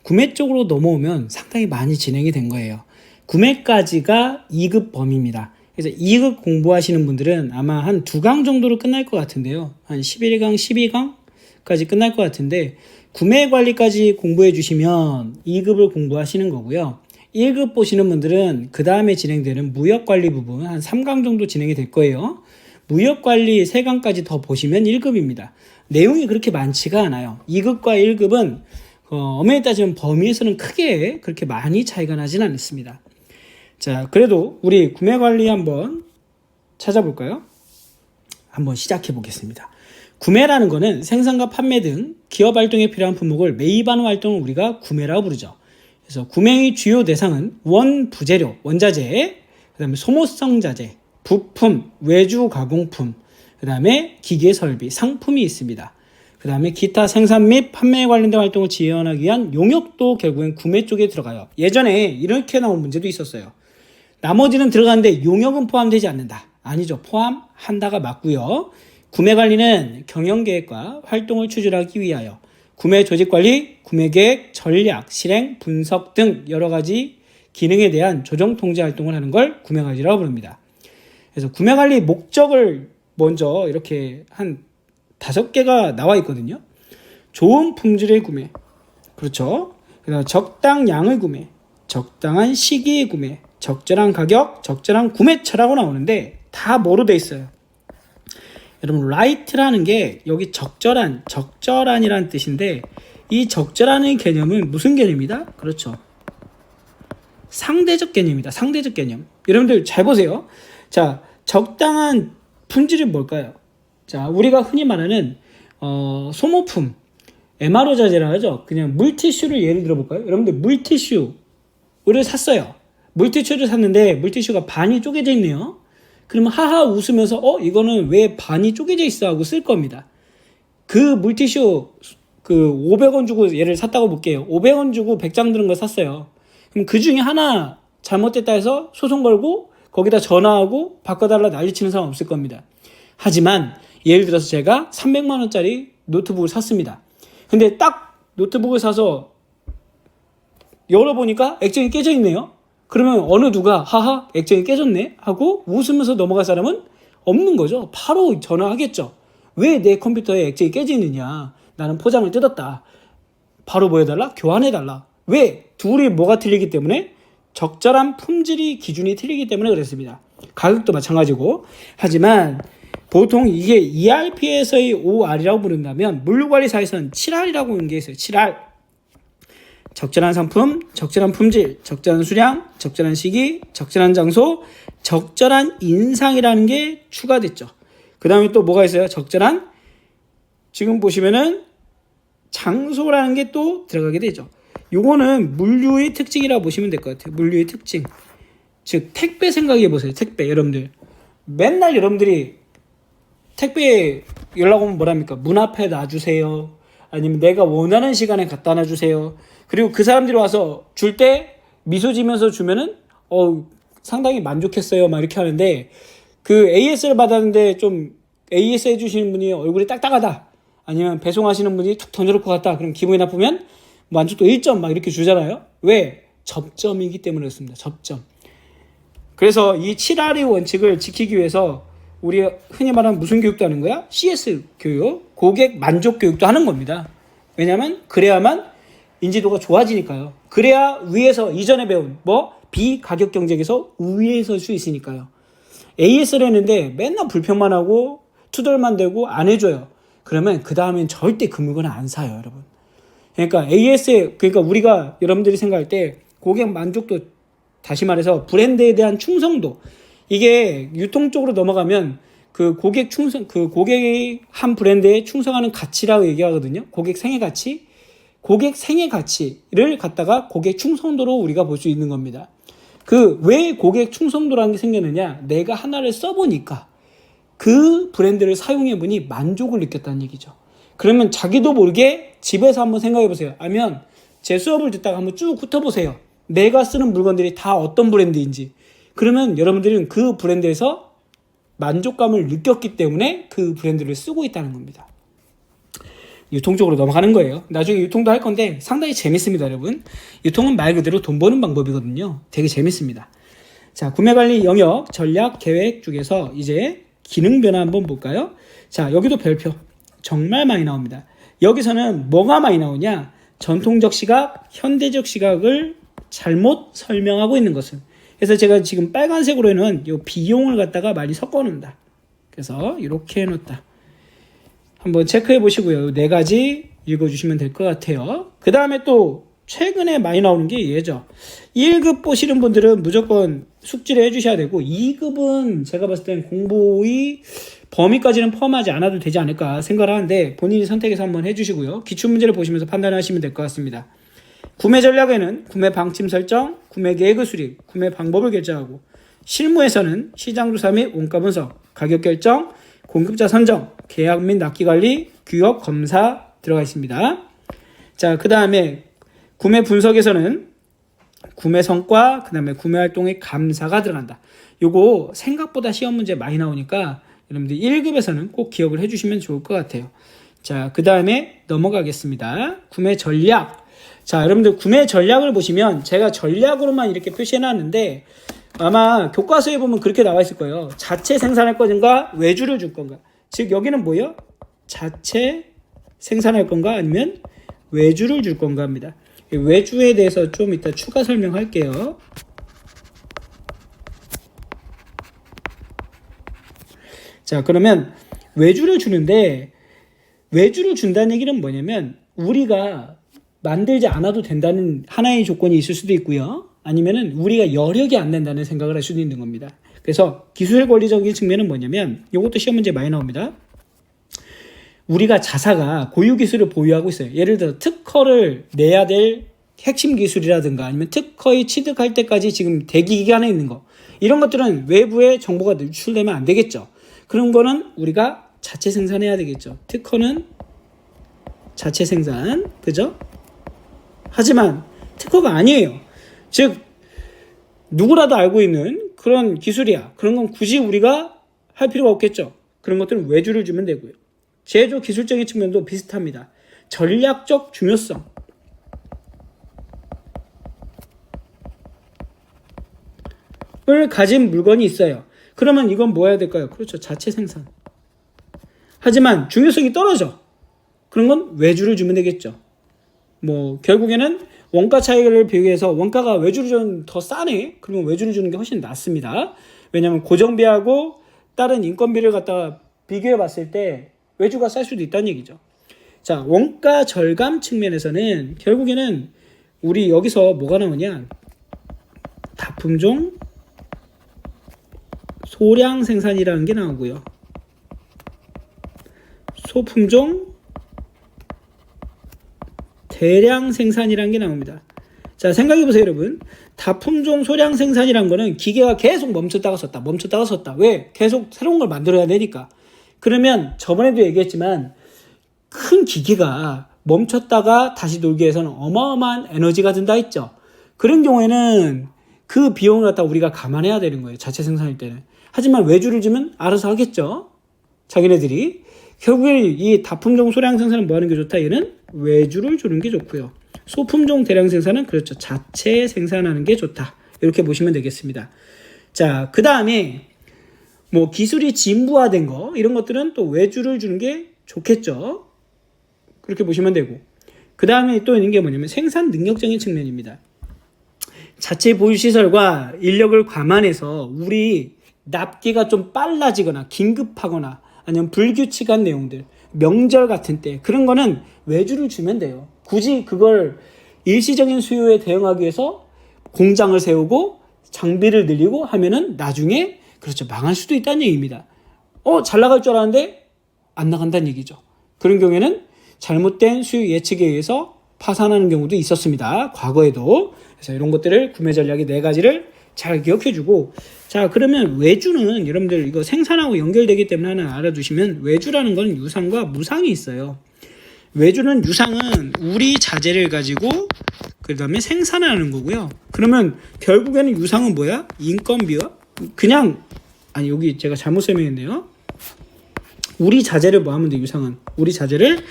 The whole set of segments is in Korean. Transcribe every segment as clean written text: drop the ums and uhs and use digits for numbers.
구매 쪽으로 넘어오면 상당히 많이 진행이 된 거예요. 구매까지가 2급 범위입니다. 그래서 2급 공부하시는 분들은 아마 한 2강 정도로 끝날 것 같은데요. 한 11강, 12강까지 끝날 것 같은데 구매 관리까지 공부해 주시면 2급을 공부하시는 거고요. 1급 보시는 분들은 그 다음에 진행되는 무역관리 부분 한 3강 정도 진행이 될 거예요. 무역관리 3강까지 더 보시면 1급입니다. 내용이 그렇게 많지가 않아요. 2급과 1급은 엄연히 따지면 범위에서는 크게 그렇게 많이 차이가 나진 않습니다. 자, 그래도 우리 구매관리 한번 찾아볼까요? 한번 시작해 보겠습니다. 구매라는 거는 생산과 판매 등 기업 활동에 필요한 품목을 매입하는 활동을 우리가 구매라고 부르죠. 그래서 구매의 주요 대상은 원부재료, 원자재, 그 다음에 소모성 자재, 부품, 외주 가공품, 그 다음에 기계 설비, 상품이 있습니다. 그 다음에 기타 생산 및 판매에 관련된 활동을 지원하기 위한 용역도 결국엔 구매 쪽에 들어가요. 예전에 이렇게 나온 문제도 있었어요. 나머지는 들어가는데 용역은 포함되지 않는다. 아니죠. 포함한다가 맞고요. 구매 관리는 경영 계획과 활동을 추진하기 위하여 구매 조직 관리, 구매 계획, 전략, 실행, 분석 등 여러 가지 기능에 대한 조정 통제 활동을 하는 걸 구매 관리라고 부릅니다. 그래서 구매 관리 목적을 먼저 이렇게 한 5개가 나와 있거든요. 좋은 품질의 구매, 그렇죠. 그다음 적당량의 구매, 적당한 시기의 구매, 적절한 가격, 적절한 구매처라고 나오는데 다 뭐로 돼 있어요? 여러분, right라는 게 여기 적절한이라는 뜻인데 이 적절한의 개념은 무슨 개념이다? 그렇죠. 상대적 개념이다. 상대적 개념. 여러분들 잘 보세요. 자, 적당한 품질이 뭘까요? 자, 우리가 흔히 말하는 소모품, MRO 자재라 하죠. 그냥 물티슈를 예를 들어볼까요? 여러분들 물티슈를 샀어요. 물티슈를 샀는데 물티슈가 반이 쪼개져 있네요. 그러면 하하 웃으면서 이거는 왜 반이 쪼개져 있어 하고 쓸 겁니다. 그 물티슈 500원 주고 얘를 샀다고 볼게요. 500원 주고 100장 들은 걸 샀어요. 그럼 그 중에 하나 잘못됐다 해서 소송 걸고 거기다 전화하고 바꿔달라 난리치는 사람 없을 겁니다. 하지만 예를 들어서 제가 300만 원짜리 노트북을 샀습니다. 근데 딱 노트북을 사서 열어보니까 액정이 깨져 있네요. 그러면 어느 누가 하하 액정이 깨졌네 하고 웃으면서 넘어갈 사람은 없는 거죠. 바로 전화하겠죠. 왜 내 컴퓨터에 액정이 깨져 있느냐. 나는 포장을 뜯었다. 바로 뭐 해달라? 교환해달라. 왜? 둘이 뭐가 틀리기 때문에? 적절한 품질이 기준이 틀리기 때문에 그랬습니다. 가격도 마찬가지고. 하지만 보통 이게 ERP에서의 OR이라고 부른다면 물류관리사에서는 7R이라고 하는 게 있어요. 7R. 적절한 상품, 적절한 품질, 적절한 수량, 적절한 시기, 적절한 장소, 적절한 인상이라는 게 추가됐죠. 그 다음에 또 뭐가 있어요? 적절한, 지금 보시면은 장소라는 게 또 들어가게 되죠. 요거는 물류의 특징이라고 보시면 될 것 같아요. 물류의 특징. 즉 택배 생각해 보세요. 택배 여러분들. 맨날 여러분들이 택배 연락 오면 뭐랍니까? 문 앞에 놔주세요. 아니면 내가 원하는 시간에 갖다 놔주세요. 그리고 그 사람들이 와서 줄 때 미소 지면서 주면은 상당히 만족했어요 막 이렇게 하는데 그 AS를 받았는데 좀 AS 해주시는 분이 얼굴이 딱딱하다 아니면 배송하시는 분이 툭 던져놓을 것 같다 그럼 기분이 나쁘면 만족도 1점 막 이렇게 주잖아요. 왜? 접점이기 때문에 그렇습니다. 접점. 그래서 이 7R의 원칙을 지키기 위해서 우리 흔히 말하는 무슨 교육도 하는 거야? CS 교육, 고객 만족 교육도 하는 겁니다. 왜냐하면 그래야만 인지도가 좋아지니까요. 그래야 위에서 이전에 배운 비가격 경쟁에서 우위에 설 수 있으니까요. AS를 했는데 맨날 불평만 하고 투덜만 대고 안 해줘요. 그러면 그 다음엔 절대 그 물건을 안 사요, 여러분. 그러니까 그러니까 우리가 여러분들이 생각할 때 고객 만족도, 다시 말해서 브랜드에 대한 충성도, 이게 유통 쪽으로 넘어가면 그 고객이 한 브랜드에 충성하는 가치라고 얘기하거든요. 고객 생애 가치. 고객 생애 가치를 갖다가 고객 충성도로 우리가 볼 수 있는 겁니다. 왜 고객 충성도라는 게 생겼느냐? 내가 하나를 써보니까 그 브랜드를 사용해보니 만족을 느꼈다는 얘기죠. 그러면 자기도 모르게 집에서 한번 생각해보세요. 아니면 제 수업을 듣다가 한번 쭉 훑어보세요. 내가 쓰는 물건들이 다 어떤 브랜드인지. 그러면 여러분들은 그 브랜드에서 만족감을 느꼈기 때문에 그 브랜드를 쓰고 있다는 겁니다. 유통 쪽으로 넘어가는 거예요. 나중에 유통도 할 건데 상당히 재밌습니다, 여러분. 유통은 말 그대로 돈 버는 방법이거든요. 되게 재밌습니다. 자, 구매관리 영역, 전략, 계획 중에서 이제 기능 변화 한번 볼까요? 자, 여기도 별표 정말 많이 나옵니다. 여기서는 뭐가 많이 나오냐? 전통적 시각, 현대적 시각을 잘못 설명하고 있는 것은. 그래서 제가 지금 빨간색으로 해놓은 이 비용을 갖다가 많이 섞어 놓는다. 그래서 이렇게 해놓다. 한번 체크해 보시고요. 4가지 읽어주시면 될 것 같아요. 그 다음에 또 최근에 많이 나오는 게 얘죠. 1급 보시는 분들은 무조건 숙지를 해주셔야 되고 2급은 제가 봤을 땐 공부의 범위까지는 포함하지 않아도 되지 않을까 생각을 하는데 본인이 선택해서 한번 해주시고요. 기출문제를 보시면서 판단하시면 될 것 같습니다. 구매 전략에는 구매 방침 설정, 구매 계획의 수립, 구매 방법을 결정하고 실무에서는 시장 조사 및 원가 분석, 가격 결정, 공급자 선정, 계약 및 납기 관리, 규격 검사 들어가 있습니다. 자, 그 다음에 구매 분석에서는 구매 성과, 그 다음에 구매 활동의 감사가 들어간다. 요거 생각보다 시험 문제 많이 나오니까 여러분들 1급에서는 꼭 기억을 해주시면 좋을 것 같아요. 자, 그 다음에 넘어가겠습니다. 구매 전략. 자, 여러분들 구매 전략을 보시면 제가 전략으로만 이렇게 표시해 놨는데 아마 교과서에 보면 그렇게 나와 있을 거예요. 자체 생산할 건가, 외주를 줄 건가. 즉 여기는 뭐예요? 자체 생산할 건가 아니면 외주를 줄 건가 합니다. 외주에 대해서 좀 이따 추가 설명할게요. 자, 그러면 외주를 주는데 외주를 준다는 얘기는 뭐냐면 우리가 만들지 않아도 된다는 하나의 조건이 있을 수도 있고요. 아니면은 우리가 여력이 안 된다는 생각을 할 수도 있는 겁니다. 그래서 기술 권리적인 측면은 뭐냐면 이것도 시험 문제 많이 나옵니다. 우리가 자사가 고유 기술을 보유하고 있어요. 예를 들어 특허를 내야 될 핵심 기술이라든가 아니면 특허에 취득할 때까지 지금 대기 기간에 있는 거 이런 것들은 외부에 정보가 노출되면 안 되겠죠. 그런 거는 우리가 자체 생산해야 되겠죠. 특허는 자체 생산, 그죠? 하지만 특허가 아니에요. 즉 누구라도 알고 있는 그런 기술이야. 그런 건 굳이 우리가 할 필요가 없겠죠. 그런 것들은 외주를 주면 되고요. 제조 기술적인 측면도 비슷합니다. 전략적 중요성. 을 가진 물건이 있어요. 그러면 이건 뭐 해야 될까요? 그렇죠. 자체 생산. 하지만 중요성이 떨어져. 그런 건 외주를 주면 되겠죠. 뭐 결국에는 원가 차이를 비교해서 원가가 외주를 주면 더 싸네. 그러면 외주를 주는 게 훨씬 낫습니다. 왜냐하면 고정비하고 다른 인건비를 갖다가 비교해 봤을 때 외주가 쌀 수도 있다는 얘기죠. 자, 원가 절감 측면에서는 결국에는 우리 여기서 뭐가 나오냐? 다품종 소량 생산이라는 게 나오고요. 소품종 대량 생산이라는 게 나옵니다. 자, 생각해보세요, 여러분. 다품종 소량 생산이란 거는 기계가 계속 멈췄다가 섰다, 멈췄다가 섰다. 왜? 계속 새로운 걸 만들어야 되니까. 그러면 저번에도 얘기했지만 큰 기계가 멈췄다가 다시 돌기 위해서는 어마어마한 에너지가 든다 했죠. 그런 경우에는 그 비용을 갖다 우리가 감안해야 되는 거예요. 자체 생산일 때는. 하지만 외주를 주면 알아서 하겠죠. 자기네들이. 결국에 이 다품종 소량 생산은 뭐 하는 게 좋다? 얘는 외주를 주는 게 좋고요. 소품종 대량 생산은 그렇죠. 자체 생산하는 게 좋다. 이렇게 보시면 되겠습니다. 자, 그 다음에 뭐 기술이 진부화된 거 이런 것들은 또 외주를 주는 게 좋겠죠. 그렇게 보시면 되고 그 다음에 또 있는 게 뭐냐면 생산 능력적인 측면입니다. 자체 보유시설과 인력을 감안해서 우리 납기가 좀 빨라지거나 긴급하거나 아니면 불규칙한 내용들 명절 같은 때 그런 거는 외주를 주면 돼요. 굳이 그걸 일시적인 수요에 대응하기 위해서 공장을 세우고 장비를 늘리고 하면은 나중에 그렇죠. 망할 수도 있다는 얘기입니다. 잘 나갈 줄 알았는데 안 나간다는 얘기죠. 그런 경우에는 잘못된 수요 예측에 의해서 파산하는 경우도 있었습니다. 과거에도. 그래서 이런 것들을 구매 전략의 4가지를 잘 기억해주고 자, 그러면 외주는 여러분들 이거 생산하고 연결되기 때문에 하나 알아두시면 외주라는 건 유상과 무상이 있어요. 외주는 유상은 우리 자재를 가지고 그 다음에 생산하는 거고요. 그러면 결국에는 유상은 뭐야? 인건비와 그냥 아니 여기 제가 잘못 설명했네요. 우리 자재를 뭐 하면 돼? 유상은 우리 자재를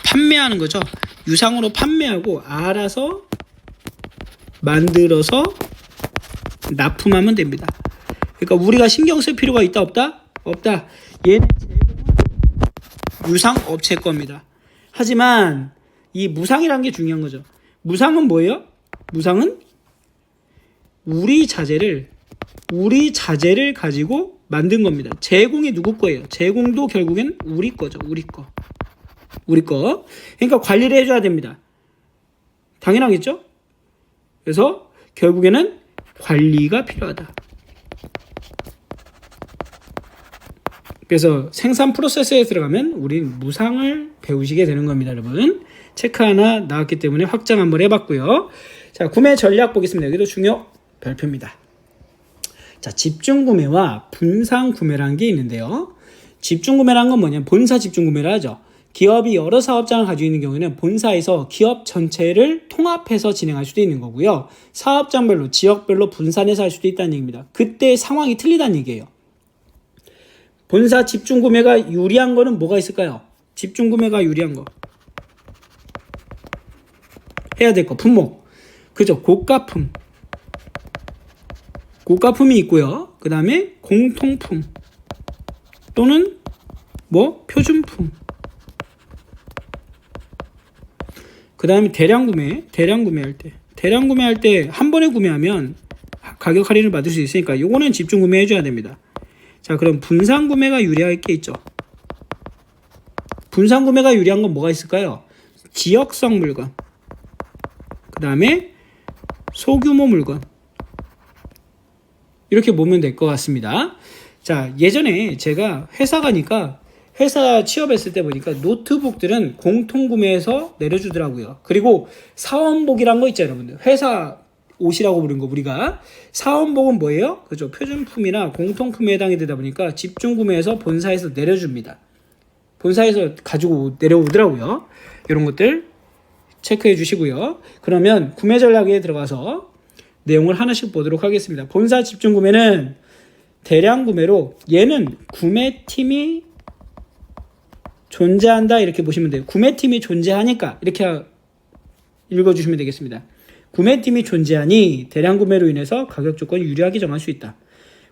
판매하는 거죠. 유상으로 판매하고 알아서 만들어서 납품하면 됩니다. 그러니까 우리가 신경 쓸 필요가 있다 없다? 없다. 얘는 유상 업체 겁니다. 하지만 이 무상이라는 게 중요한 거죠. 무상은 뭐예요? 무상은 우리 자재를 가지고 만든 겁니다. 제공이 누구 거예요? 제공도 결국엔 우리 거죠. 우리 거. 그러니까 관리를 해줘야 됩니다. 당연하겠죠? 그래서 결국에는 관리가 필요하다. 그래서 생산 프로세스에 들어가면 우린 무상을 배우시게 되는 겁니다, 여러분. 체크 하나 나왔기 때문에 확장 한번 해봤고요. 자, 구매 전략 보겠습니다. 여기도 중요 별표입니다. 자, 집중 구매와 분산 구매라는 게 있는데요. 집중 구매라는 건 뭐냐면 본사 집중 구매를 하죠. 기업이 여러 사업장을 가지고 있는 경우에는 본사에서 기업 전체를 통합해서 진행할 수도 있는 거고요. 사업장별로, 지역별로 분산해서 할 수도 있다는 얘기입니다. 그때 상황이 틀리다는 얘기예요. 본사 집중 구매가 유리한 거는 뭐가 있을까요? 집중 구매가 유리한 거. 해야 될 거, 품목. 그죠? 고가품. 고가품이 있고요. 그 다음에 공통품. 또는 표준품. 그 다음에 대량 구매할 때 한 번에 구매하면 가격 할인을 받을 수 있으니까 요거는 집중 구매 해줘야 됩니다. 자, 그럼 분산 구매가 유리할 게 있죠. 분산 구매가 유리한 건 뭐가 있을까요? 지역성 물건, 그 다음에 소규모 물건, 이렇게 보면 될 것 같습니다. 자, 예전에 제가 회사 가니까 회사 취업했을 때 보니까 노트북들은 공통구매해서 내려주더라고요. 그리고 사원복이란 거 있죠, 여러분들. 회사 옷이라고 부르는 거 우리가. 사원복은 뭐예요? 그죠? 표준품이나 공통품에 해당이 되다 보니까 집중구매해서 본사에서 내려줍니다. 본사에서 가지고 내려오더라고요. 이런 것들 체크해 주시고요. 그러면 구매 전략에 들어가서 내용을 하나씩 보도록 하겠습니다. 본사 집중구매는 대량 구매로, 얘는 구매팀이 존재한다 이렇게 보시면 돼요. 구매팀이 존재하니까 이렇게 읽어주시면 되겠습니다. 구매팀이 존재하니 대량 구매로 인해서 가격 조건을 유리하게 정할 수 있다.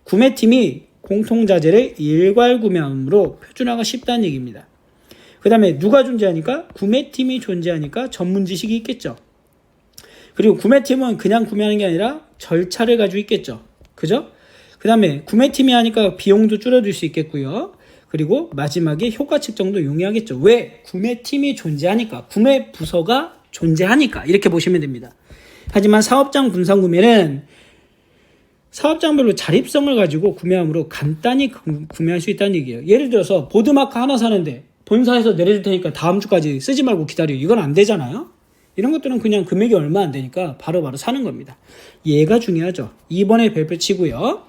구매팀이 공통자재를 일괄 구매함으로 표준화가 쉽다는 얘기입니다. 그 다음에 누가 존재하니까? 구매팀이 존재하니까 전문 지식이 있겠죠. 그리고 구매팀은 그냥 구매하는 게 아니라 절차를 가지고 있겠죠. 그죠? 그 다음에 구매팀이 하니까 비용도 줄어들 수 있겠고요. 그리고 마지막에 효과 측정도 용이하겠죠. 왜? 구매팀이 존재하니까, 구매 부서가 존재하니까 이렇게 보시면 됩니다. 하지만 사업장 분산 구매는 사업장별로 자립성을 가지고 구매함으로 간단히 구매할 수 있다는 얘기예요. 예를 들어서 보드마크 하나 사는데 본사에서 내려줄 테니까 다음 주까지 쓰지 말고 기다려. 이건 안 되잖아요. 이런 것들은 그냥 금액이 얼마 안 되니까 바로바로 사는 겁니다. 얘가 중요하죠. 2번에 별표 치고요.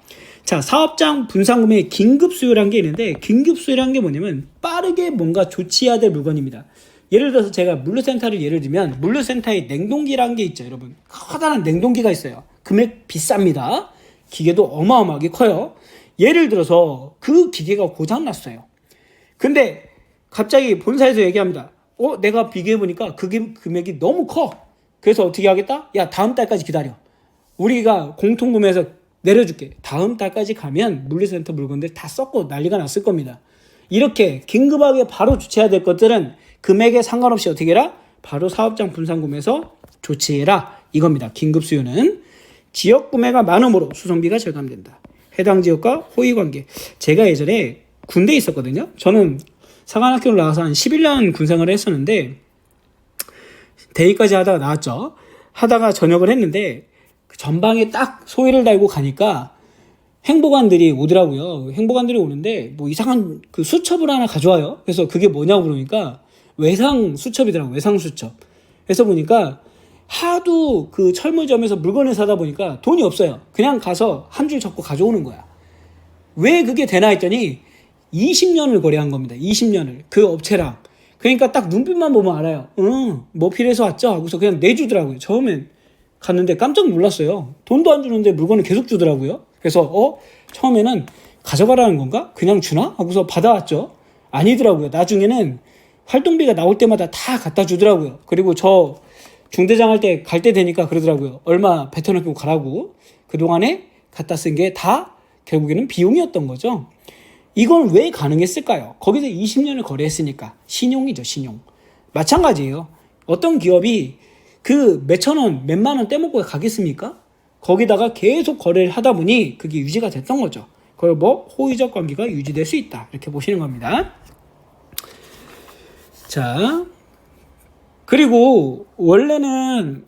자, 사업장 분산 구매의 긴급 수요라는 게 있는데, 긴급 수요라는 게 뭐냐면 빠르게 뭔가 조치해야 될 물건입니다. 예를 들어서 제가 물류센터를 예를 들면 물류센터에 냉동기라는 게 있죠, 여러분. 커다란 냉동기가 있어요. 금액 비쌉니다. 기계도 어마어마하게 커요. 예를 들어서 그 기계가 고장났어요. 근데 갑자기 본사에서 얘기합니다. 내가 비교해보니까 그게 금액이 너무 커. 그래서 어떻게 하겠다? 야, 다음 달까지 기다려. 우리가 공통구매해서 내려줄게. 다음 달까지 가면 물류센터 물건들 다 썩고 난리가 났을 겁니다. 이렇게 긴급하게 바로 조치해야 될 것들은 금액에 상관없이 어떻게 해라? 바로 사업장 분산 구매해서 조치해라. 이겁니다. 긴급 수요는. 지역 구매가 많음으로 수송비가 절감된다. 해당 지역과 호의관계. 제가 예전에 군대에 있었거든요. 저는 사관학교를 나와서 한 11년 군생활을 했었는데 대위까지 하다가 나왔죠. 하다가 전역을 했는데 전방에 딱 소위를 달고 가니까 행보관들이 오더라고요. 행보관들이 오는데 뭐 이상한 그 수첩을 하나 가져와요. 그래서 그게 뭐냐고 그러니까 외상 수첩이더라고요. 외상 수첩. 그래서 보니까 하도 그 철물점에서 물건을 사다 보니까 돈이 없어요. 그냥 가서 한 줄 접고 가져오는 거야. 왜 그게 되나 했더니 20년을 거래한 겁니다. 20년을. 그 업체랑. 그러니까 딱 눈빛만 보면 알아요. 뭐 필요해서 왔죠? 하고서 그냥 내주더라고요. 처음엔 갔는데 깜짝 놀랐어요. 돈도 안 주는데 물건을 계속 주더라고요. 그래서 처음에는 가져가라는 건가? 그냥 주나? 하고서 받아왔죠. 아니더라고요. 나중에는 활동비가 나올 때마다 다 갖다 주더라고요. 그리고 저 중대장 할 때 갈 때 되니까 그러더라고요. 얼마 뱉어놓고 가라고. 그동안에 갖다 쓴 게 다 결국에는 비용이었던 거죠. 이건 왜 가능했을까요? 거기서 20년을 거래했으니까. 신용이죠, 신용. 마찬가지예요. 어떤 기업이 그 몇천 원, 몇만 원 떼먹고 가겠습니까? 거기다가 계속 거래를 하다 보니 그게 유지가 됐던 거죠. 그걸 뭐 호의적 관계가 유지될 수 있다. 이렇게 보시는 겁니다. 자, 그리고 원래는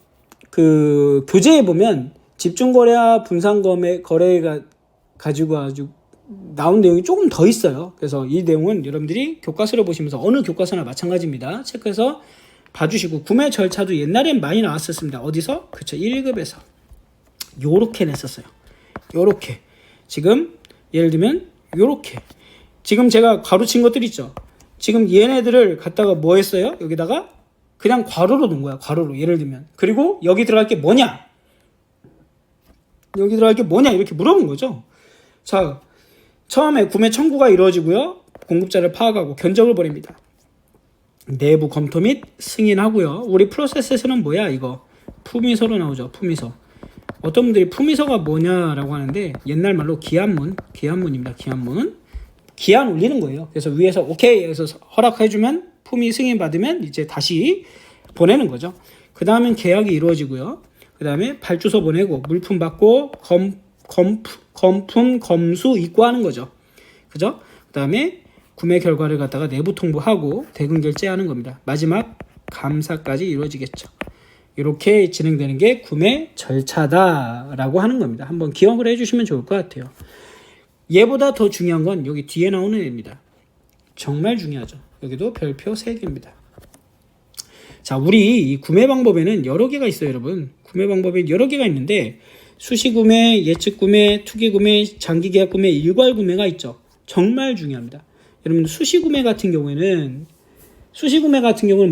그 교재에 보면 집중거래와 분산거래가 가지고 아주 나온 내용이 조금 더 있어요. 그래서 이 내용은 여러분들이 교과서를 보시면서 어느 교과서나 마찬가지입니다. 체크해서 봐주시고, 구매 절차도 옛날엔 많이 나왔었습니다. 어디서? 그쵸, 1급에서 요렇게 냈었어요. 요렇게. 지금 예를 들면 요렇게. 지금 제가 가로친 것들 있죠. 지금 얘네들을 갖다가 뭐 했어요? 여기다가 그냥 괄호로 놓은 거야. 괄호로. 예를 들면. 그리고 여기 들어갈 게 뭐냐? 여기 들어갈 게 뭐냐? 이렇게 물어본 거죠. 자, 처음에 구매 청구가 이루어지고요. 공급자를 파악하고 견적을 벌입니다. 내부 검토 및 승인하고요. 우리 프로세스에서는 뭐야? 이거 품위서로 나오죠. 품위서. 어떤 분들이 품위서가 뭐냐라고 하는데 옛날 말로 기한문입니다. 기한 올리는 거예요. 그래서 위에서 오케이 해서 허락해주면 품위 승인 받으면 이제 다시 보내는 거죠. 그 다음엔 계약이 이루어지고요. 그 다음에 발주서 보내고 물품 받고 검품 검수 입고하는 거죠. 그죠? 그 다음에 구매 결과를 갖다가 내부 통보하고 대금 결제하는 겁니다. 마지막 감사까지 이루어지겠죠. 이렇게 진행되는 게 구매 절차다라고 하는 겁니다. 한번 기억을 해주시면 좋을 것 같아요. 얘보다 더 중요한 건 여기 뒤에 나오는 애입니다. 정말 중요하죠. 여기도 별표 3개입니다. 자, 우리 이 구매 방법에는 여러 개가 있어요, 여러분. 구매 방법에 여러 개가 있는데 수시 구매, 예측 구매, 투기 구매, 장기 계약 구매, 일괄 구매가 있죠. 정말 중요합니다. 여러분, 수시 구매 같은 경우는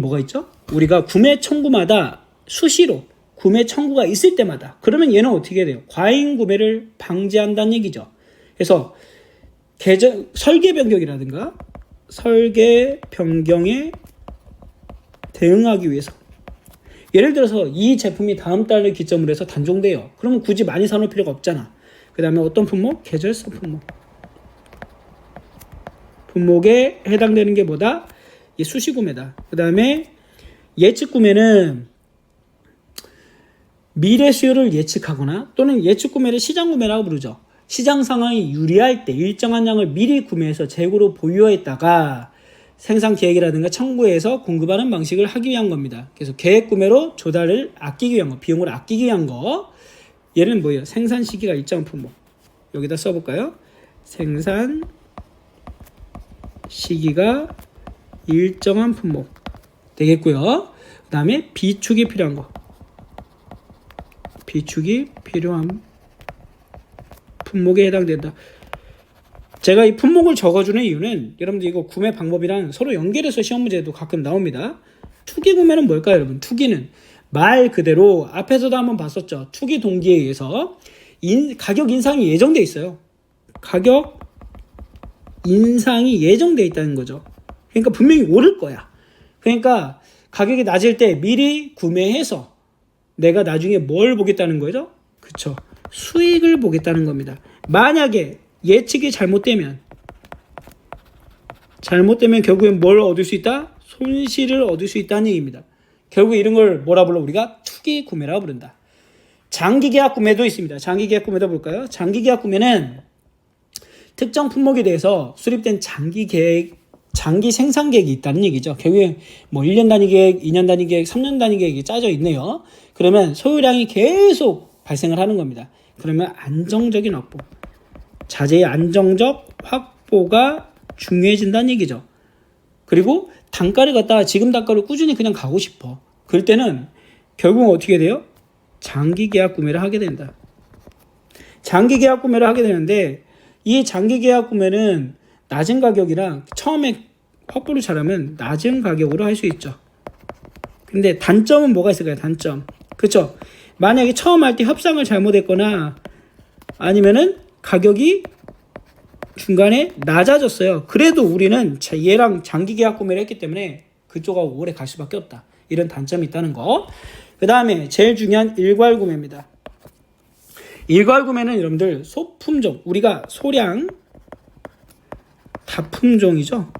뭐가 있죠? 우리가 구매 청구마다 수시로 구매 청구가 있을 때마다, 그러면 얘는 어떻게 해야 돼요? 과잉 구매를 방지한다는 얘기죠. 그래서 설계 변경이라든가 설계 변경에 대응하기 위해서, 예를 들어서 이 제품이 다음 달을 기점으로 해서 단종돼요. 그러면 굳이 많이 사놓을 필요가 없잖아. 그 다음에 어떤 품목? 계절성 품목. 품목에 해당되는 게 뭐다? 이 수시 구매다. 그 다음에 예측 구매는 미래 수요를 예측하거나 또는 예측 구매를 시장 구매라고 부르죠. 시장 상황이 유리할 때 일정한 양을 미리 구매해서 재고로 보유했다가 생산 계획이라든가 청구해서 공급하는 방식을 하기 위한 겁니다. 그래서 계획 구매로 조달을 아끼기 위한 거, 비용을 아끼기 위한 거. 얘는 뭐예요? 생산 시기가 일정한 품목. 여기다 써볼까요? 생산 시기가 일정한 품목 되겠고요. 그 다음에 비축이 필요한 거. 비축이 필요한 품목에 해당된다. 제가 이 품목을 적어주는 이유는 여러분들 이거 구매 방법이랑 서로 연결해서 시험 문제도 가끔 나옵니다. 투기 구매는 뭘까요, 여러분? 투기는 말 그대로 앞에서도 한번 봤었죠. 투기 동기에 의해서 가격 인상이 예정돼 있어요. 가격 인상이 예정돼 있다는 거죠. 그러니까 분명히 오를 거야. 그러니까 가격이 낮을 때 미리 구매해서 내가 나중에 뭘 보겠다는 거죠? 그쵸. 수익을 보겠다는 겁니다. 만약에 예측이 잘못되면 결국엔 뭘 얻을 수 있다? 손실을 얻을 수 있다는 얘기입니다. 결국 이런 걸 뭐라 불러? 우리가 투기 구매라고 부른다. 장기 계약 구매도 있습니다. 장기 계약 구매도 볼까요? 장기 계약 구매는 특정 품목에 대해서 수립된 장기 생산 계획이 있다는 얘기죠. 결국에 뭐 1년 단위 계획, 2년 단위 계획, 3년 단위 계획이 짜져 있네요. 그러면 소유량이 계속 발생을 하는 겁니다. 그러면 안정적인 확보, 자재의 안정적 확보가 중요해진다는 얘기죠. 그리고 단가를 갖다가 지금 단가로 꾸준히 그냥 가고 싶어. 그럴 때는 결국은 어떻게 돼요? 장기 계약 구매를 하게 된다. 장기 계약 구매를 하게 되는데 이 장기 계약 구매는 낮은 가격이랑 처음에 확보를 잘하면 낮은 가격으로 할 수 있죠. 근데 단점은 뭐가 있을까요? 단점. 그쵸? 만약에 처음 할 때 협상을 잘못했거나 아니면은 가격이 중간에 낮아졌어요. 그래도 우리는 얘랑 장기 계약 구매를 했기 때문에 그쪽하고 오래 갈 수밖에 없다. 이런 단점이 있다는 거. 그 다음에 제일 중요한 일괄 구매입니다. 일괄 구매는 여러분들 소품종, 우리가 소량 다품종이죠.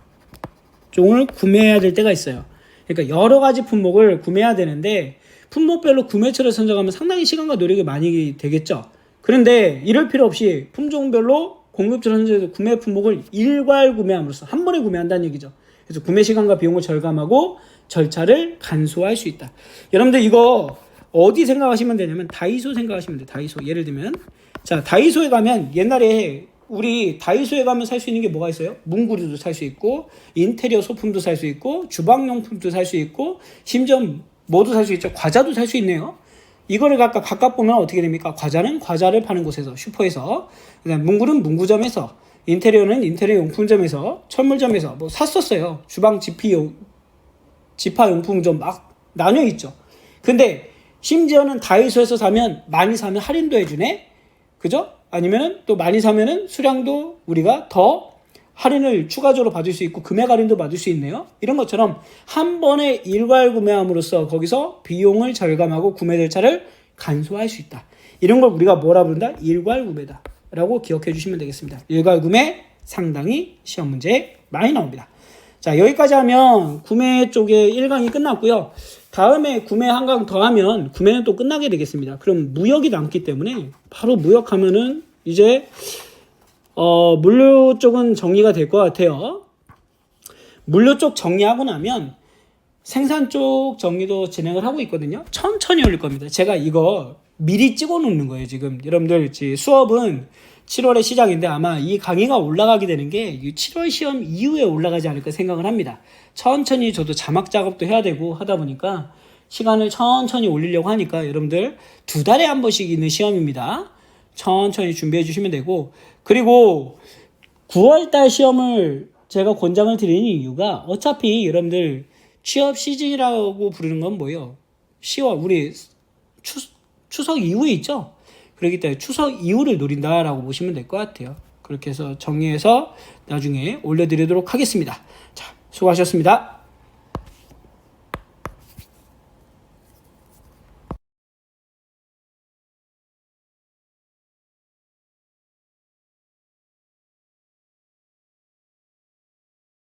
종을 구매해야 될 때가 있어요. 그러니까 여러 가지 품목을 구매해야 되는데 품목별로 구매처를 선정하면 상당히 시간과 노력이 많이 되겠죠. 그런데 이럴 필요 없이 품종별로 공급처를 선정해서 구매 품목을 일괄 구매함으로써 한 번에 구매한다는 얘기죠. 그래서 구매 시간과 비용을 절감하고 절차를 간소화할 수 있다. 여러분들 이거 어디 생각하시면 되냐면 다이소 생각하시면 돼요. 다이소. 예를 들면 자, 다이소에 가면 옛날에 우리 다이소에 가면 살 수 있는 게 뭐가 있어요? 문구류도 살 수 있고 인테리어 소품도 살 수 있고 주방용품도 살 수 있고 심지어 뭐도 살 수 있죠. 과자도 살 수 있네요. 이거를 각각 보면 어떻게 됩니까? 과자는 과자를 파는 곳에서 슈퍼에서, 그다음 문구는 문구점에서, 인테리어는 인테리어 용품점에서, 천물점에서 뭐 샀었어요. 주방 지파용품점 막 나뉘어 있죠. 근데 심지어는 다이소에서 사면 많이 사면 할인도 해주네. 그죠? 아니면은 또 많이 사면은 수량도 우리가 더 할인을 추가적으로 받을 수 있고 금액 할인도 받을 수 있네요. 이런 것처럼 한 번에 일괄 구매함으로써 거기서 비용을 절감하고 구매 절차를 간소화할 수 있다. 이런 걸 우리가 뭐라 부른다? 일괄 구매다 라고 기억해 주시면 되겠습니다. 일괄 구매 상당히 시험 문제에 많이 나옵니다. 자, 여기까지 하면 구매 쪽에 1강이 끝났고요. 다음에 구매 한 강 더 하면 구매는 또 끝나게 되겠습니다. 그럼 무역이 남기 때문에 바로 무역하면은 이제 물류 쪽은 정리가 될 것 같아요. 물류 쪽 정리하고 나면 생산 쪽 정리도 진행을 하고 있거든요. 천천히 올릴 겁니다. 제가 이거 미리 찍어 놓는 거예요. 지금 여러분들 수업은 7월에 시작인데 아마 이 강의가 올라가게 되는 게 7월 시험 이후에 올라가지 않을까 생각을 합니다. 천천히 저도 자막 작업도 해야 되고 하다 보니까 시간을 천천히 올리려고 하니까 여러분들 2달에 한 번씩 있는 시험입니다. 천천히 준비해 주시면 되고, 그리고 9월달 시험을 제가 권장을 드리는 이유가 어차피 여러분들 취업 시즌이라고 부르는 건 뭐예요? 10월 우리 추석 이후에 있죠? 그렇기 때문에 추석 이후를 노린다라고 보시면 될 것 같아요. 그렇게 해서 정리해서 나중에 올려드리도록 하겠습니다. 자, 수고하셨습니다.